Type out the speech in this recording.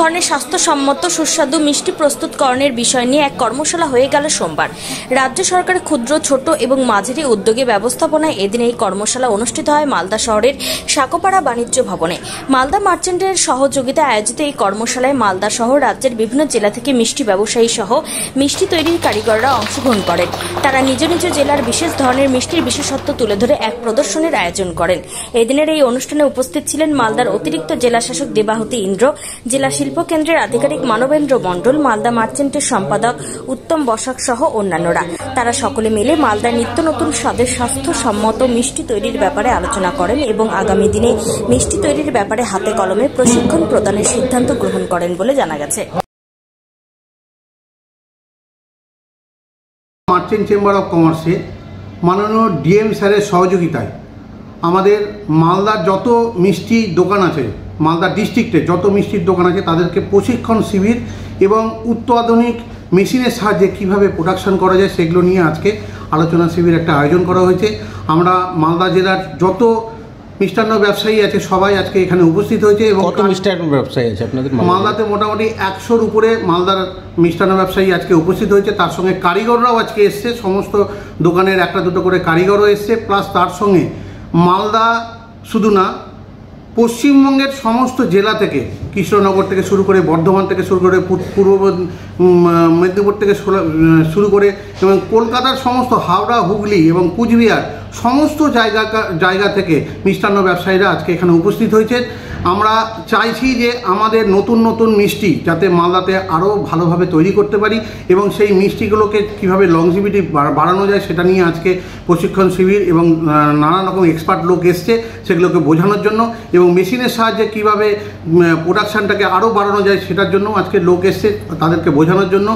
ধরনের স্বাস্থ্যসম্মত সুস্বাদু মিষ্টি প্রস্তুতকরণের বিষয় নিয়ে এক কর্মশালা হয়ে গেল সোমবার। রাজ্য সরকারের ক্ষুদ্র, ছোট এবং মাঝারি উদ্যোগে ব্যবস্থাপনায় এদিন এই কর্মশালা অনুষ্ঠিত হয় মালদা শহরের সাকোপাড়া বাণিজ্য ভবনে। মালদা মার্চেন্টের সহযোগিতায় আয়োজিত এই কর্মশালায় মালদা সহ রাজ্যের বিভিন্ন জেলা থেকে মিষ্টি ব্যবসায়ী সহ মিষ্টি তৈরির কারিগররা অংশগ্রহণ করেন। তারা নিজ নিজ জেলার বিশেষ ধরনের মিষ্টির বিশেষত্ব তুলে ধরে এক প্রদর্শনীর আয়োজন করেন। এদিনের এই অনুষ্ঠানে উপস্থিত ছিলেন মালদার অতিরিক্ত জেলা শাসক দেবাহুতি ইন্দ্র, জেলা শিল্প কেন্দ্রের আধিকারিক মানবেন্দ্র মণ্ডল, মালদা মার্চেন্টের সম্পাদক উত্তম বসাক সহ অন্যান্যরা। তারা সকলে মিলে মালদার নিত্য নতুন স্বাদের স্বাস্থ্যসম্মত মিষ্টি তৈরির ব্যাপারে আলোচনা করেন এবং আগামী দিনে মিষ্টি তৈরির ব্যাপারে হাতে কলমে প্রশিক্ষণ প্রদানের সিদ্ধান্ত গ্রহণ করেন বলে জানা গেছে। মার্চেন্ট চেম্বার অফ কমার্সে মাননীয় ডিএম স্যারের সহযোগিতায় আমাদের মালদার যত মিষ্টি দোকান আছে, মালদা ডিস্ট্রিক্টে যত মিষ্টির দোকান আছে তাদেরকে প্রশিক্ষণ শিবির এবং অত্যাধুনিক মেশিনের সাহায্যে কীভাবে প্রোডাকশন করা যায় সেগুলো নিয়ে আজকে আলোচনা শিবির একটা আয়োজন করা হয়েছে। আমরা মালদা জেলার যত মিষ্টান্ন ব্যবসায়ী আছে সবাই আজকে এখানে উপস্থিত হয়েছে। এবং কত মিষ্টান্ন ব্যবসায়ী আছে আপনাদের মালদাতে? মোটামুটি 100-র উপরে মালদার মিষ্টান্ন ব্যবসায়ী আজকে উপস্থিত হয়েছে। তার সঙ্গে কারিগররাও আজকে এসছে, সমস্ত দোকানের একটা দুটো করে কারিগরও এসছে। প্লাস তার সঙ্গে মালদা শুধু না, পশ্চিমবঙ্গের সমস্ত জেলা থেকে, কৃষ্ণনগর থেকে শুরু করে, বর্ধমান থেকে শুরু করে, পূর্ব মেদিনীপুর থেকে শুরু করে এবং কলকাতার সমস্ত, হাওড়া, হুগলি এবং কুচবিহার সমস্ত জায়গা থেকে মিষ্টান্ন ব্যবসায়ীরা আজকে এখানে উপস্থিত হয়েছে। আমরা চাইছি যে আমাদের নতুন নতুন মিষ্টি যাতে মালদাতে আরও ভালোভাবে তৈরি করতে পারি এবং সেই মিষ্টিগুলোকে কীভাবে লংজিভিটি বাড়ানো যায় সেটা নিয়ে আজকে প্রশিক্ষণ শিবির এবং নানান রকম এক্সপার্ট লোক এসছে সেগুলোকে বোঝানোর জন্য, এবং মেশিনের সাহায্যে কীভাবে প্রোডাকশানটাকে আরও বাড়ানো যায় সেটার জন্য আজকে লোক এসছে তাদেরকে বোঝানোর জন্য।